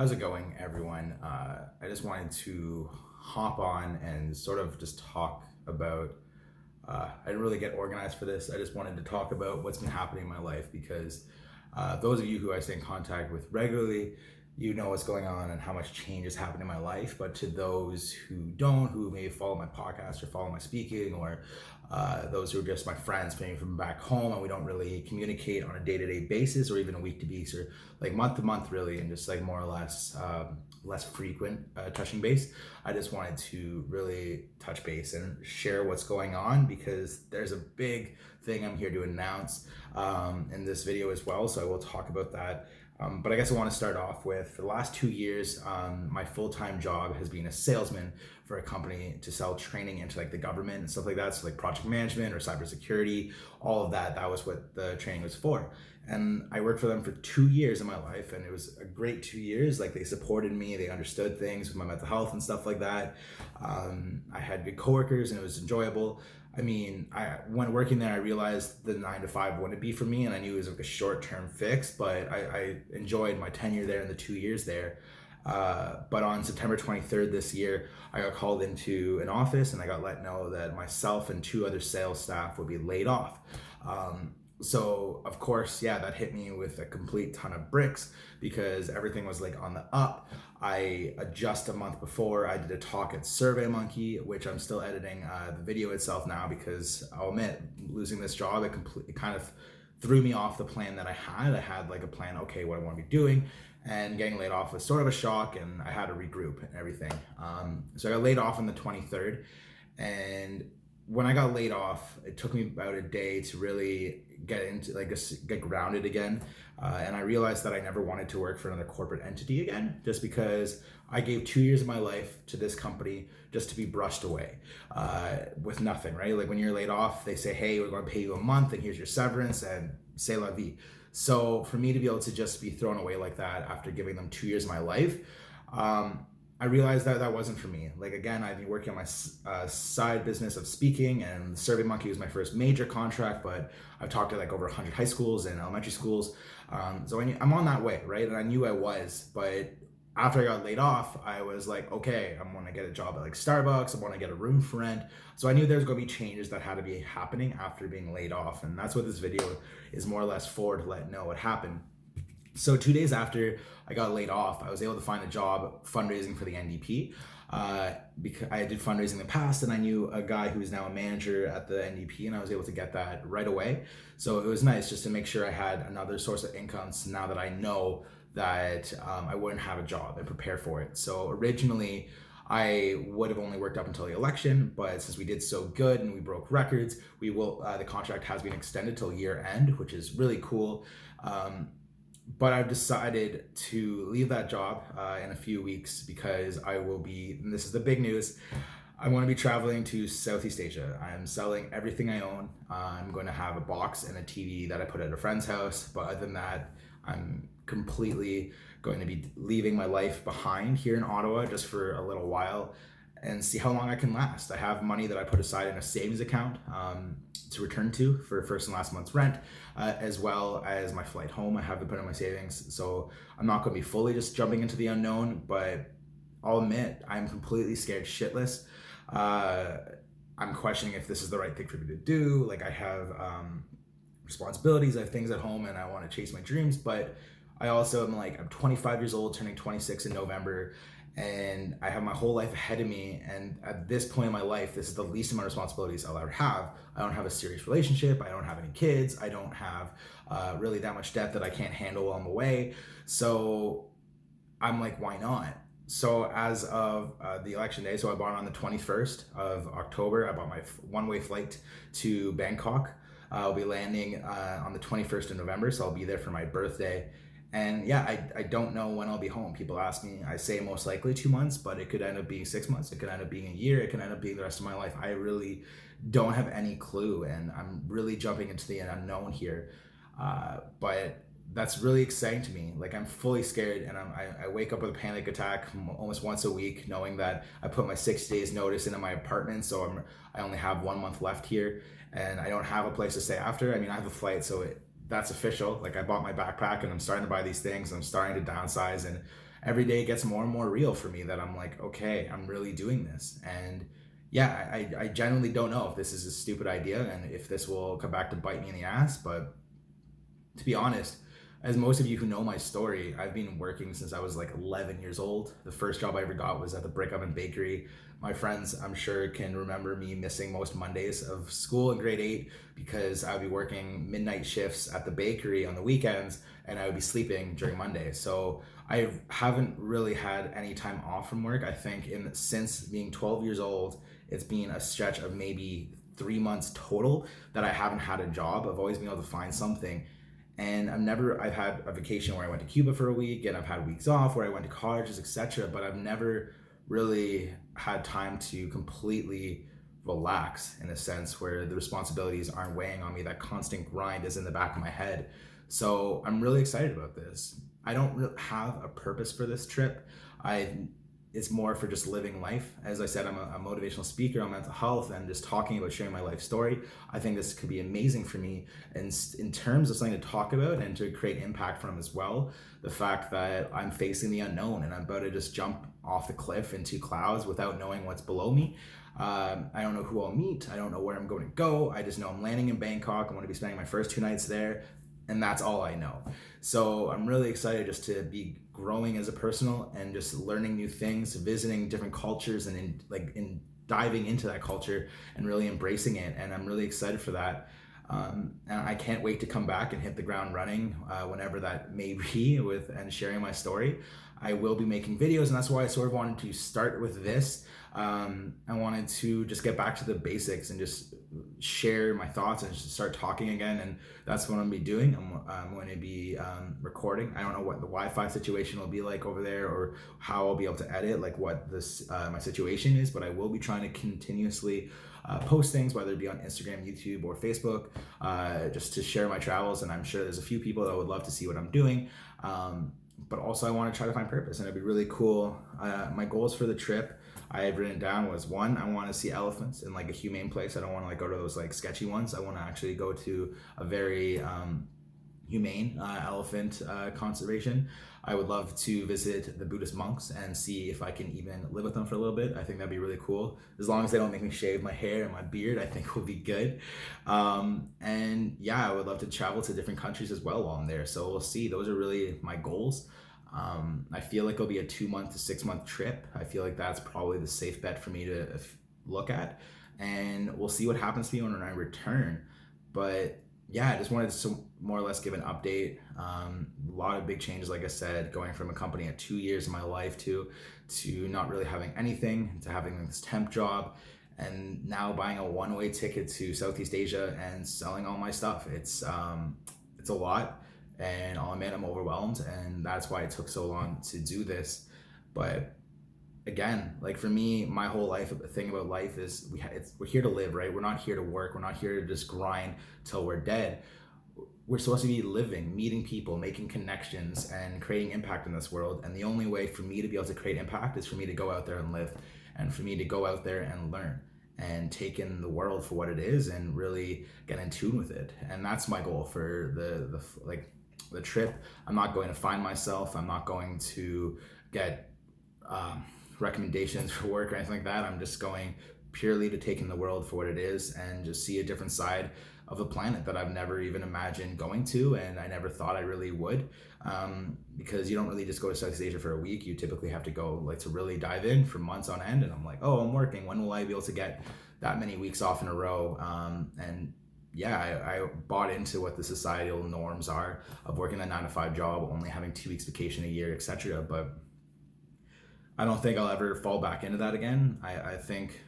How's it going, everyone? I just wanted to hop on and sort of just talk about. I didn't really get organized for this. I just wanted to talk about what's been happening in my life because those of you who I stay in contact with regularly, you know what's going on and how much change has happened in my life. But to those who don't, who may follow my podcast or follow my speaking, or those who are just my friends, maybe from back home, and we don't really communicate on a day-to-day basis or even a week to week or like month to month, really, and just like more or less less frequent touching base. I just wanted to really touch base and share what's going on because there's a big thing I'm here to announce in this video as well. So I will talk about that. But I guess I want to start off with, for the last 2 years, my full-time job has been a salesman for a company to sell training into like the government and stuff like that. So like project management or cybersecurity, all of that, that was what the training was for. And I worked for them for 2 years in my life, and it was a great 2 years. Like, they supported me, they understood things with my mental health and stuff like that. I had good coworkers and it was enjoyable. I mean, when working there, I realized the 9 to 5 wouldn't be for me, and I knew it was like a short-term fix, but I enjoyed my tenure there and the 2 years there. But on September 23rd this year, I got called into an office and I got let know that myself and 2 other sales staff would be laid off. So of course, yeah, that hit me with a complete ton of bricks because everything was like on the up. Just a month before, I did a talk at SurveyMonkey, which I'm still editing the video itself now because I'll admit, losing this job, it kind of threw me off the plan that I had. I had like a plan, okay, what I want to be doing, and getting laid off was sort of a shock, and I had to regroup and everything. So I got laid off on the 23rd, and when I got laid off, it took me about a day to really get grounded again. And I realized that I never wanted to work for another corporate entity again, just because I gave 2 years of my life to this company just to be brushed away with nothing, right? Like, when you're laid off, they say, hey, we're going to pay you a month and here's your severance and c'est la vie. So for me to be able to just be thrown away like that after giving them 2 years of my life, I realized that that wasn't for me. Like, again, I've been working on my side business of speaking, and SurveyMonkey was my first major contract, but I've talked to like over 100 high schools and elementary schools. So I'm on that way, right? And I knew I was, but after I got laid off, I was like, okay, I want to get a job at like Starbucks. I want to get a room for rent. So I knew there's going to be changes that had to be happening after being laid off. And that's what this video is more or less for, to let know what happened. So 2 days after I got laid off, I was able to find a job fundraising for the NDP. Because I did fundraising in the past, and I knew a guy who's now a manager at the NDP, and I was able to get that right away. So it was nice just to make sure I had another source of income, so now that I know that I wouldn't have a job, and prepare for it. So originally, I would have only worked up until the election, but since we did so good and we broke records, the contract has been extended till year end, which is really cool. But I've decided to leave that job in a few weeks because I will be, and this is the big news, I'm going to be traveling to Southeast Asia. I'm selling everything I own. I'm going to have a box and a TV that I put at a friend's house. But other than that, I'm completely going to be leaving my life behind here in Ottawa just for a little while and see how long I can last. I have money that I put aside in a savings account to return to for first and last month's rent, as well as my flight home. I have to put in my savings. So I'm not going to be fully just jumping into the unknown, but I'll admit I'm completely scared shitless. I'm questioning if this is the right thing for me to do. Like, I have responsibilities, I have things at home, and I want to chase my dreams, but I also am like, I'm 25 years old, turning 26 in November, and I have my whole life ahead of me. And at this point in my life, this is the least amount of responsibilities I'll ever have. I don't have a serious relationship. I don't have any kids. I don't have really that much debt that I can't handle on the way. So I'm like, why not? So as of the election day, so I bought on the 21st of October, I bought my one-way flight to Bangkok. I'll be landing on the 21st of November, so I'll be there for my birthday. And yeah, I don't know when I'll be home. People ask me, I say most likely 2 months, but it could end up being 6 months. It could end up being a year. It could end up being the rest of my life. I really don't have any clue, and I'm really jumping into the unknown here. But that's really exciting to me. Like, I'm fully scared, and I wake up with a panic attack almost once a week, knowing that I put my 6 days notice into my apartment, so I only have 1 month left here, and I don't have a place to stay after. I mean, I have a flight, so that's official. Like, I bought my backpack, and I'm starting to buy these things. I'm starting to downsize, and every day it gets more and more real for me that I'm like, okay, I'm really doing this. And yeah, I genuinely don't know if this is a stupid idea and if this will come back to bite me in the ass. But to be honest, as most of you who know my story, I've been working since I was like 11 years old. The first job I ever got was at the Brick Oven Bakery. My friends, I'm sure, can remember me missing most Mondays of school in grade 8 because I would be working midnight shifts at the bakery on the weekends and I would be sleeping during Monday. So I haven't really had any time off from work. I think since being 12 years old, it's been a stretch of maybe 3 months total that I haven't had a job. I've always been able to find something. And I've had a vacation where I went to Cuba for a week, and I've had weeks off where I went to colleges, etc. But I've never really had time to completely relax in a sense where the responsibilities aren't weighing on me. That constant grind is in the back of my head. So I'm really excited about this. I don't really have a purpose for this trip. It's more for just living life. As I said, I'm a motivational speaker on mental health and just talking about sharing my life story. I think this could be amazing for me. And in terms of something to talk about and to create impact from as well, the fact that I'm facing the unknown and I'm about to just jump off the cliff into clouds without knowing what's below me. I don't know who I'll meet. I don't know where I'm going to go. I just know I'm landing in Bangkok. I'm going to be spending my first 2 nights there. And that's all I know. So I'm really excited just to be growing as a personal and just learning new things, visiting different cultures and in diving into that culture and really embracing it. And I'm really excited for that. And I can't wait to come back and hit the ground running whenever that may be and sharing my story. I will be making videos, and that's why I sort of wanted to start with this. I wanted to just get back to the basics and just share my thoughts and just start talking again, and that's what I'm going to be doing. I'm going to be recording. I don't know what the Wi-Fi situation will be like over there or how I'll be able to edit, like what this my situation is, but I will be trying to continuously post things, whether it be on Instagram, YouTube, or Facebook, just to share my travels. And I'm sure there's a few people that would love to see what I'm doing. But also I want to try to find purpose, and it'd be really cool. My goals for the trip I had written down was, 1, I want to see elephants in like a humane place. I don't want to like go to those like sketchy ones. I want to actually go to a very humane elephant conservation. I would love to visit the Buddhist monks and see if I can even live with them for a little bit. I think that'd be really cool. As long as they don't make me shave my hair and my beard, I think will be good. And yeah, I would love to travel to different countries as well while I'm there. So we'll see. Those are really my goals. I feel like it'll be a 2-month to 6-month trip. I feel like that's probably the safe bet for me to look at. And we'll see what happens to me when I return. But yeah, I just wanted to more or less give an update. A lot of big changes, like I said, going from a company at 2 years of my life to not really having anything, to having this temp job, and now buying a one-way ticket to Southeast Asia and selling all my stuff. It's a lot, and I'll admit I'm overwhelmed, and that's why it took so long to do this. But again, like for me, my whole life, the thing about life is we're here to live, right? We're not here to work. We're not here to just grind till we're dead. We're supposed to be living, meeting people, making connections, and creating impact in this world. And the only way for me to be able to create impact is for me to go out there and live, and for me to go out there and learn and take in the world for what it is and really get in tune with it. And that's my goal for the trip. I'm not going to find myself. I'm not going to get recommendations for work or anything like that. I'm just going purely to take in the world for what it is and just see a different side of the planet that I've never even imagined going to, and I never thought I really would, because you don't really just go to Southeast Asia for a week. You typically have to go like to really dive in for months on end, and I'm like, oh, I'm working, when will I be able to get that many weeks off in a row? And yeah, I bought into what the societal norms are of working a 9-to-5 job, only having 2 weeks vacation a year, etc. But I don't think I'll ever fall back into that again. I think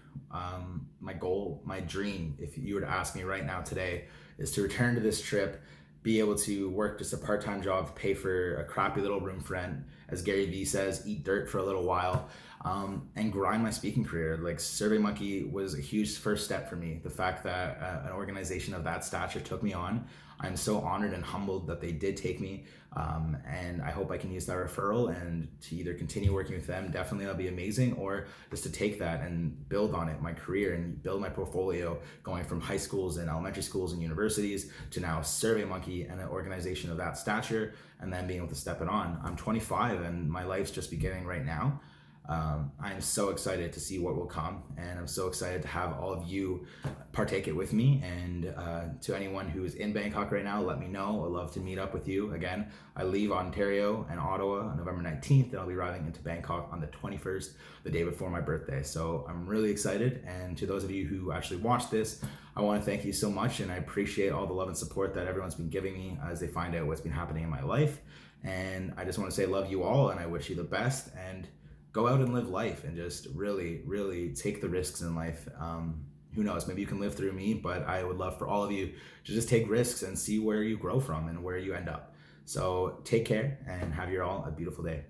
my goal, my dream, if you were to ask me right now today, is to return to this trip, be able to work just a part-time job, pay for a crappy little room rent, as Gary Vee says, eat dirt for a little while, and grind my speaking career. Like SurveyMonkey was a huge first step for me. The fact that an organization of that stature took me on, I'm so honored and humbled that they did take me. And I hope I can use that referral and to either continue working with them, definitely that'll be amazing, or just to take that and build on it, my career, and build my portfolio going from high schools and elementary schools and universities to now SurveyMonkey and an organization of that stature, and then being able to step it on. I'm 25 and my life's just beginning right now. I'm so excited to see what will come, and I'm so excited to have all of you partake it with me. And to anyone who is in Bangkok right now, let me know. I'd love to meet up with you. Again, I leave Ontario and Ottawa on November 19th, and I'll be arriving into Bangkok on the 21st, the day before my birthday. So I'm really excited. And to those of you who actually watched this, I want to thank you so much, and I appreciate all the love and support that everyone's been giving me as they find out what's been happening in my life. And I just want to say love you all, and I wish you the best, and go out and live life, and just really, really take the risks in life. Who knows, maybe you can live through me, but I would love for all of you to just take risks and see where you grow from and where you end up. So take care and have your all a beautiful day.